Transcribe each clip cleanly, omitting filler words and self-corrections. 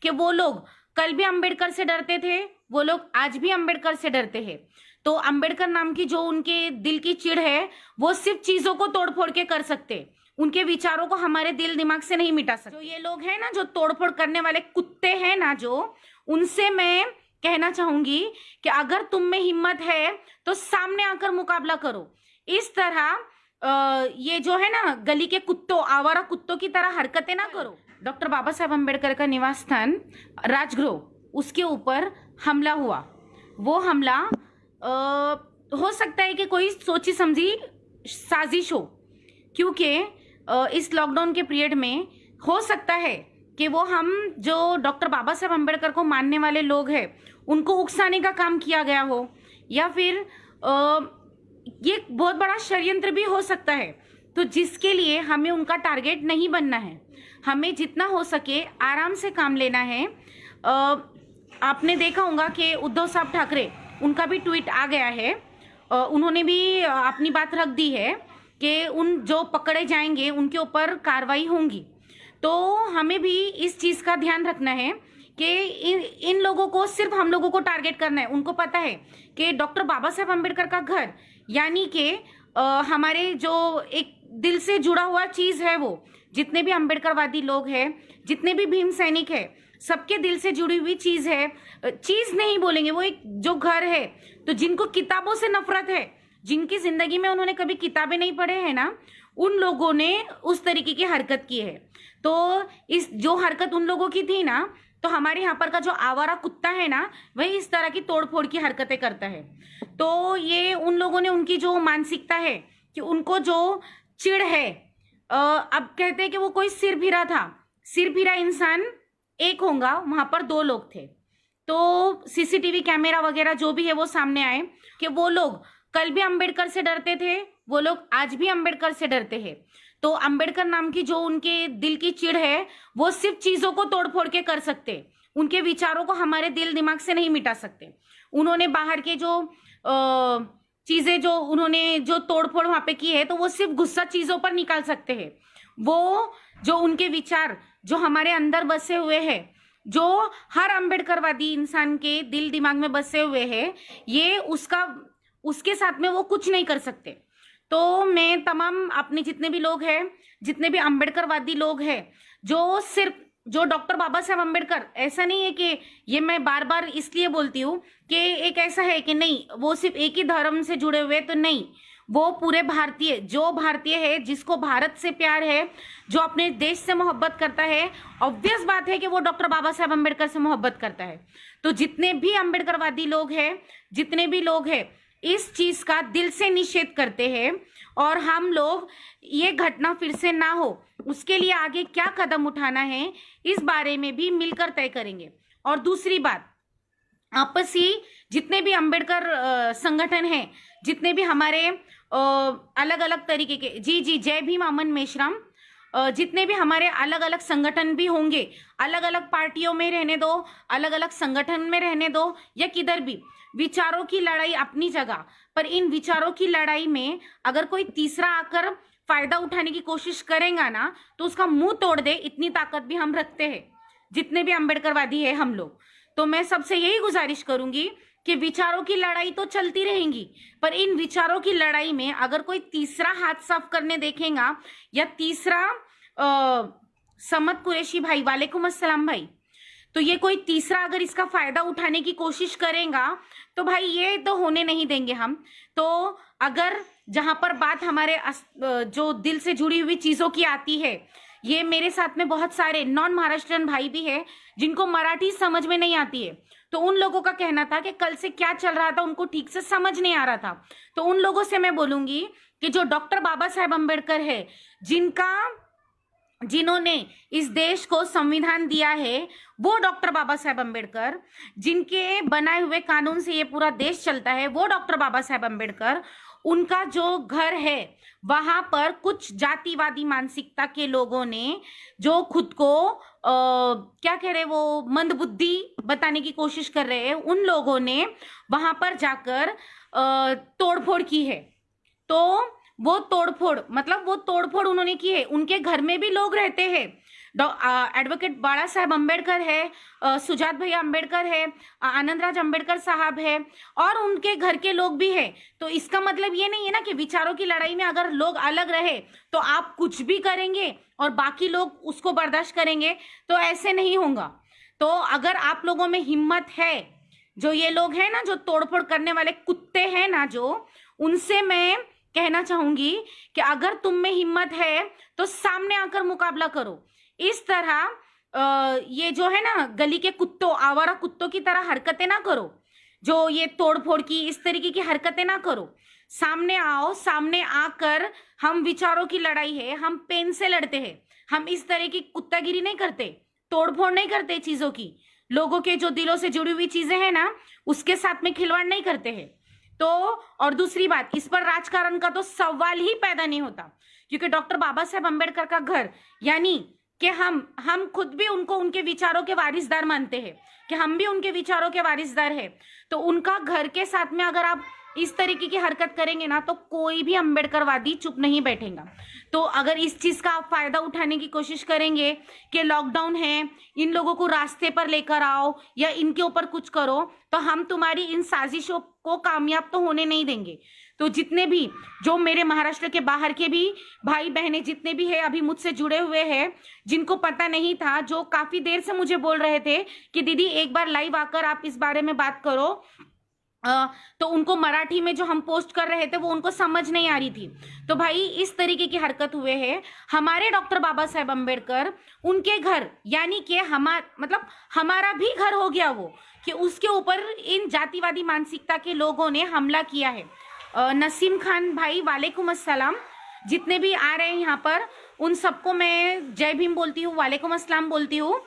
कि वो लोग कल भी अंबेडकर से डरते थे, वो लोग आज भी अंबेडकर से डरते हैं। तो अंबेडकर नाम की जो उनके दिल की चिढ़ है, वो सिर्फ चीजों को तोड़ फोड़ के कर सकते, उनके विचारों को हमारे दिल दिमाग से नहीं मिटा सकते। जो ये लोग हैं ना, जो तोड़फोड़ करने वाले कुत्ते हैं ना, जो उनसे मैं कहना चाहूंगी कि अगर तुम में हिम्मत है तो सामने आकर मुकाबला करो। इस तरह ये जो है ना, गली के कुत्तों, आवारा कुत्तों की तरह हरकतें ना करो। डॉक्टर बाबा साहब अम्बेडकर का निवास स्थान राजगृह, उसके ऊपर हमला हुआ। वो हमला हो सकता है कि कोई सोची समझी साजिश हो, क्योंकि इस लॉकडाउन के पीरियड में हो सकता है कि वो हम जो डॉक्टर बाबा साहब अम्बेडकर को मानने वाले लोग हैं उनको उकसाने का काम किया गया हो, या फिर ये बहुत बड़ा षड्यंत्र भी हो सकता है। तो जिसके लिए हमें उनका टारगेट नहीं बनना है, हमें जितना हो सके आराम से काम लेना है। आपने देखा होगा कि उद्धव साहब ठाकरे, उनका भी ट्वीट आ गया है, उन्होंने भी अपनी बात रख दी है कि उन जो पकड़े जाएंगे उनके ऊपर कार्रवाई होंगी। तो हमें भी इस चीज का ध्यान रखना है कि इन लोगों को सिर्फ हम लोगों को टारगेट करना है। उनको पता है कि डॉक्टर बाबा साहब अम्बेडकर का घर, यानी कि हमारे जो एक दिल से जुड़ा हुआ चीज है, वो जितने भी अम्बेडकरवादी लोग हैं, जितने भी भीम सैनिक है, सबके दिल से जुड़ी हुई चीज है। चीज नहीं बोलेंगे, वो एक जो घर है। तो जिनको किताबों से नफरत है, जिनकी जिंदगी में उन्होंने कभी किताबें नहीं पढ़े हैं ना, उन लोगों ने उस तरीके की हरकत की है। तो इस जो हरकत उन लोगों की थी ना, तो हमारे यहाँ पर का जो आवारा कुत्ता है ना, वही इस तरह की तोड़फोड़ की हरकतें करता है। तो ये उन लोगों ने, उनकी जो मानसिकता है कि उनको जो चिढ़ है, अब कहते हैं कि वो कोई सिरफिरा था, सिरफिरा इंसान एक होगा, वहां पर दो लोग थे। तो सीसीटीवी कैमरा वगैरह जो भी है वो सामने आए कि वो लोग कल भी अंबेडकर से डरते थे, वो लोग आज भी अंबेडकर से डरते हैं। तो अंबेडकर नाम की जो उनके दिल की चिढ़ है, वो सिर्फ चीजों को तोड़फोड़ के कर सकते, उनके विचारों को हमारे दिल दिमाग से नहीं मिटा सकते। उन्होंने बाहर के जो चीजें, जो उन्होंने जो तोड़फोड़ वहां पे की है, तो वो सिर्फ गुस्सा चीजों पर निकाल सकते हैं। वो जो उनके विचार जो हमारे अंदर बसे हुए हैं, जो हर अंबेडकरवादी इंसान के दिल दिमाग में बसे हुए हैं, ये उसके साथ में वो कुछ नहीं कर सकते। तो मैं तमाम अपने जितने भी लोग हैं, जितने भी अंबेडकरवादी लोग हैं, जो सिर्फ जो डॉक्टर बाबा साहब अम्बेडकर, ऐसा नहीं है कि ये मैं बार बार इसलिए बोलती हूँ कि एक ऐसा है कि नहीं वो सिर्फ एक ही धर्म से जुड़े हुए, तो नहीं, वो पूरे भारतीय, जो भारतीय है, जिसको भारत से प्यार है, जो अपने देश से मोहब्बत करता है, ऑब्वियस बात है कि वो डॉक्टर बाबा साहब अम्बेडकर से मोहब्बत करता है। तो जितने भी अंबेडकरवादी लोग हैं, जितने भी लोग हैं, इस चीज का दिल से निषेध करते हैं। और हम लोग ये घटना फिर से ना हो, उसके लिए आगे क्या कदम उठाना है, इस बारे में भी मिलकर तय करेंगे। और दूसरी बात, आपसी जितने भी अंबेडकर संगठन हैं, जितने भी हमारे अलग अलग तरीके के, जी जी जय भीम अमन मेश्राम, जितने भी हमारे अलग अलग संगठन भी होंगे, अलग अलग पार्टियों में रहने दो, अलग अलग संगठन में रहने दो, या किधर भी, विचारों की लड़ाई अपनी जगह पर, इन विचारों की लड़ाई में अगर कोई तीसरा आकर फायदा उठाने की कोशिश करेगा ना, तो उसका मुंह तोड़ दे, इतनी ताकत भी हम रखते हैं, जितने भी अंबेडकरवादी है हम लोग। तो मैं सबसे यही गुजारिश करूंगी कि विचारों की लड़ाई तो चलती रहेंगी, पर इन विचारों की लड़ाई में अगर कोई तीसरा हाथ साफ करने देखेगा, या तीसरा समत कुरैशी भाई, वालेकुम अस्सलाम भाई, तो ये कोई तीसरा अगर इसका फायदा उठाने की कोशिश करेगा, तो भाई ये तो होने नहीं देंगे हम। तो अगर जहां पर बात हमारे जो दिल से जुड़ी हुई चीजों की आती है, ये मेरे साथ में बहुत सारे नॉन महाराष्ट्रियन भाई भी है जिनको मराठी समझ में नहीं आती है, तो उन लोगों का कहना था कि कल से क्या चल रहा था उनको ठीक से समझ नहीं आ रहा था। तो उन लोगों से मैं बोलूंगी कि जो डॉक्टर बाबा साहेब अम्बेडकर है, जिन्होंने इस देश को संविधान दिया है, वो डॉक्टर बाबा साहेब अम्बेडकर, जिनके बनाए हुए कानून से ये पूरा देश चलता है, वो डॉक्टर बाबा साहेब अम्बेडकर, उनका जो घर है, वहां पर कुछ जातिवादी मानसिकता के लोगों ने, जो खुद को क्या कह रहे, वो मंदबुद्धि बताने की कोशिश कर रहे हैं, उन लोगों ने वहां पर जाकर तोड़फोड़ की है। तो वो तोड़फोड़, मतलब वो तोड़फोड़ उन्होंने की है, उनके घर में भी लोग रहते हैं एडवोकेट बाला साहेब अम्बेडकर है, सुजात भैया अम्बेडकर है, आनंदराज अम्बेडकर साहब है, और उनके घर के लोग भी है। तो इसका मतलब ये नहीं है ना कि विचारों की लड़ाई में अगर लोग अलग रहे तो आप कुछ भी करेंगे और बाकी लोग उसको बर्दाश्त करेंगे, तो ऐसे नहीं होगा। तो अगर आप लोगों में हिम्मत है, जो ये लोग हैं ना, जो तोड़फोड़ करने वाले कुत्ते हैं ना, जो उनसे मैं कहना चाहूंगी कि अगर तुम में हिम्मत है तो सामने आकर मुकाबला करो। इस तरह ये जो है ना गली के कुत्तों, आवारा कुत्तों की तरह हरकतें ना करो, जो ये तोड़फोड़ की इस तरीके की हरकतें ना करो। सामने आओ, सामने आकर हम विचारों की लड़ाई है, हम पेन से लड़ते हैं, हम इस तरह की कुत्तागिरी नहीं करते, तोड़फोड़ नहीं करते चीजों की, लोगों के जो दिलों से जुड़ी हुई चीजें हैं ना उसके साथ में खिलवाड़ नहीं करते हैं। तो और दूसरी बात, इस पर राजकारण का तो सवाल ही पैदा नहीं होता, क्योंकि डॉक्टर बाबा साहेब अम्बेडकर का घर, यानी कि हम खुद भी उनको उनके विचारों के वारिसदार मानते हैं, कि हम भी उनके विचारों के वारिसदार हैं। तो उनका घर के साथ में अगर आप इस तरीके की हरकत करेंगे ना तो कोई भी अम्बेडकरवादी चुप नहीं बैठेगा। तो अगर इस चीज का आप फायदा उठाने की कोशिश करेंगे कि लॉकडाउन है, इन लोगों को रास्ते पर लेकर आओ या इनके ऊपर कुछ करो, तो हम तुम्हारी इन साजिशों को कामयाब तो होने नहीं देंगे। तो जितने भी जो मेरे महाराष्ट्र के बाहर के भी भाई बहनें जितने भी है अभी मुझसे जुड़े हुए हैं, जिनको पता नहीं था, जो काफी देर से मुझे बोल रहे थे कि दीदी एक बार लाइव आकर आप इस बारे में बात करो, तो उनको मराठी में जो हम पोस्ट कर रहे थे वो उनको समझ नहीं आ रही थी। तो भाई इस तरीके की हरकत हुए है हमारे डॉक्टर बाबा साहेब अम्बेडकर, उनके घर, यानी कि हमारा भी घर हो गया वो, कि उसके ऊपर इन जातिवादी मानसिकता के लोगों ने हमला किया है। नसीम खान भाई वालेकुम अस्सलाम, जितने भी आ रहे हैं यहाँ पर उन सबको मैं जय भीम बोलती हूँ, वालेकुम अस्सलाम बोलती हूँ।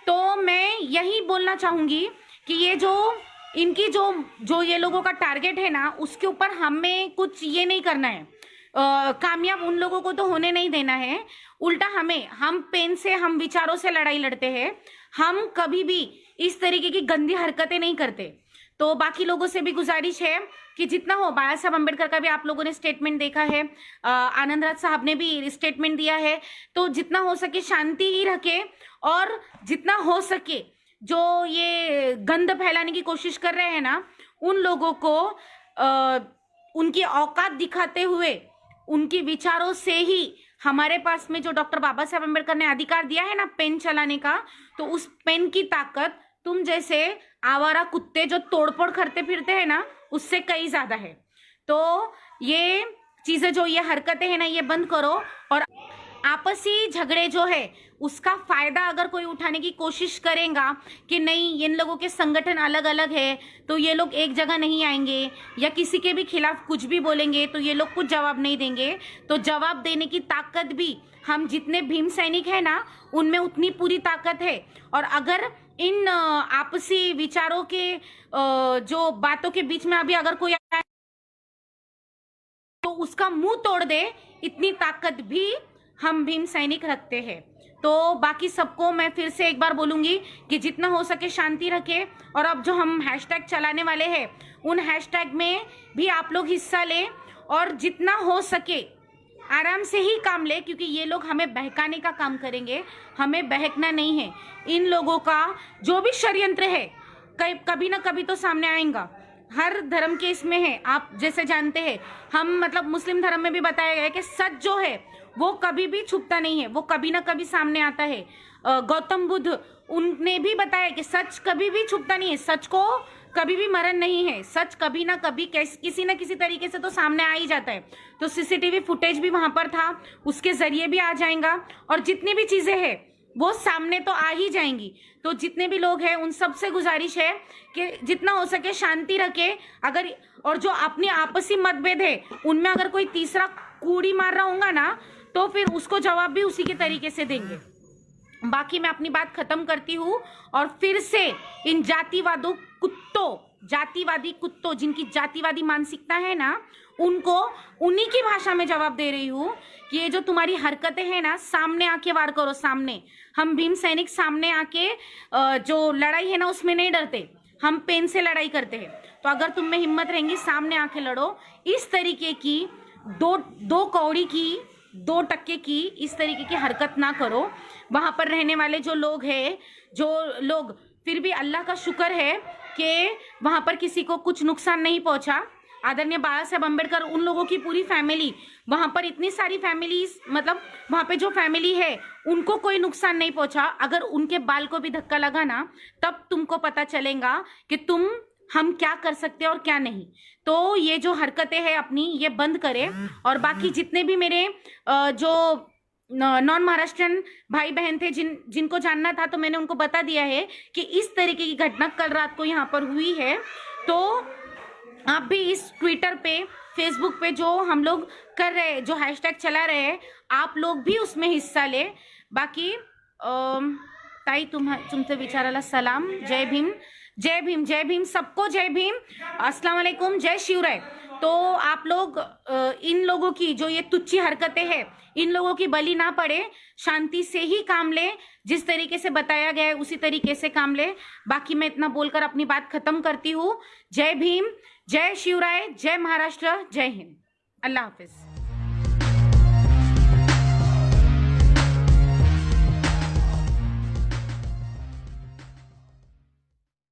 तो मैं यही बोलना चाहूंगी कि ये जो इनकी जो ये लोगों का टारगेट है ना, उसके ऊपर हमें कुछ ये नहीं करना है, कामयाब उन लोगों को तो होने नहीं देना है। उल्टा हम पेन से, हम विचारों से लड़ाई लड़ते हैं, हम कभी भी इस तरीके की गंदी हरकतें नहीं करते। तो बाकी लोगों से भी गुजारिश है कि जितना हो, बाला साहब अम्बेडकर का भी आप लोगों ने स्टेटमेंट देखा है, आनंदराज साहब ने भी स्टेटमेंट दिया है, तो जितना हो सके शांति ही रखे, और जितना हो सके जो ये गंद फैलाने की कोशिश कर रहे हैं ना, उन लोगों को उनकी औकात दिखाते हुए उनके विचारों से ही, हमारे पास में जो डॉक्टर बाबा साहब अम्बेडकर ने अधिकार दिया है ना पेन चलाने का, तो उस पेन की ताकत तुम जैसे आवारा कुत्ते जो तोड़फोड़ करते फिरते हैं ना उससे कई ज्यादा है। तो ये चीजें, जो ये हरकतें हैं ना, ये बंद करो। और आपसी झगड़े जो है उसका फायदा अगर कोई उठाने की कोशिश करेगा कि नहीं इन लोगों के संगठन अलग अलग है तो ये लोग एक जगह नहीं आएंगे, या किसी के भी खिलाफ कुछ भी बोलेंगे तो ये लोग कुछ जवाब नहीं देंगे, तो जवाब देने की ताकत भी हम जितने भीम सैनिक है ना उनमें उतनी पूरी ताकत है। और अगर इन आपसी विचारों के जो बातों के बीच में अभी अगर कोई आए तो उसका मुंह तोड़ दे, इतनी ताकत भी हम भीम सैनिक रखते हैं। तो बाकी सबको मैं फिर से एक बार बोलूंगी कि जितना हो सके शांति रखे, और अब जो हम हैशटैग चलाने वाले हैं उन हैशटैग में भी आप लोग हिस्सा लें, और जितना हो सके आराम से ही काम ले, क्योंकि ये लोग हमें बहकाने का काम करेंगे, हमें बहकना नहीं है। इन लोगों का जो भी षड्यंत्र है कभी ना कभी तो सामने आएगा, हर धर्म के इसमें है। आप जैसे जानते हैं, हम मुस्लिम धर्म में भी बताया गया है कि सच जो है वो कभी भी छुपता नहीं है, वो कभी ना कभी सामने आता है। गौतम बुद्ध, उनने भी बताया कि सच कभी भी छुपता नहीं है, सच को कभी भी मरण नहीं है, सच कभी ना कभी किसी ना किसी तरीके से तो सामने आ ही जाता है। तो सीसीटीवी फुटेज भी वहां पर था, उसके जरिए भी आ जाएगा, और जितनी भी चीजें हैं वो सामने तो आ ही जाएंगी। तो जितने भी लोग हैं उन सबसे गुजारिश है कि जितना हो सके शांति रखे। अगर और जो अपने आपसी मतभेद है उनमें अगर कोई तीसरा कूड़ी मार रहा होगा ना तो फिर उसको जवाब भी उसी के तरीके से देंगे। बाकी मैं अपनी बात खत्म करती हूँ, और फिर से इन जातिवादी कुत्तों जिनकी जातिवादी मानसिकता है ना, उनको उन्हीं की भाषा में जवाब दे रही हूँ कि ये जो तुम्हारी हरकतें हैं ना, सामने आके वार करो। सामने हम भीम सैनिक सामने आके जो लड़ाई है ना उसमें नहीं डरते, हम पेन से लड़ाई करते हैं। तो अगर तुम में हिम्मत रहेंगी सामने आके लड़ो। इस तरीके की दो कौड़ी की 2% की इस तरीके की हरकत ना करो। वहां पर रहने वाले जो लोग फिर भी अल्लाह का शुक्र है कि वहां पर किसी को कुछ नुकसान नहीं पहुंचा। आदरणीय बाबा साहेब अम्बेडकर, उन लोगों की पूरी फैमिली, वहां पर इतनी सारी फैमिलीज, मतलब वहां पे जो फैमिली है उनको कोई नुकसान नहीं पहुंचा। अगर उनके बाल को भी धक्का लगा ना, तब तुमको पता चलेगा कि हम क्या कर सकते हैं और क्या नहीं। तो ये जो हरकतें हैं अपनी, ये बंद करें। और बाकी जितने भी मेरे जो नॉन महाराष्ट्रियन भाई बहन थे, जिनको जानना था, तो मैंने उनको बता दिया है कि इस तरीके की घटना कल रात को यहाँ पर हुई है। तो आप भी इस ट्विटर पे, फेसबुक पे जो हम लोग कर रहे हैं, जो हैशटैग चला रहे हैं, आप लोग भी उसमें हिस्सा ले। बाकी ताई तुमसे विचाराला सलाम। जय भीम, जय भीम, जय भीम, सबको जय भीम, अस्सलाम वालेकुम, जय शिवराय। तो आप लोग इन लोगों की जो ये तुच्छी हरकतें हैं, इन लोगों की बलि ना पड़े, शांति से ही काम ले, जिस तरीके से बताया गया है उसी तरीके से काम ले। बाकी मैं इतना बोलकर अपनी बात खत्म करती हूँ। जय भीम, जय शिवराय, जय महाराष्ट्र, जय हिंद, अल्लाह हाफिज।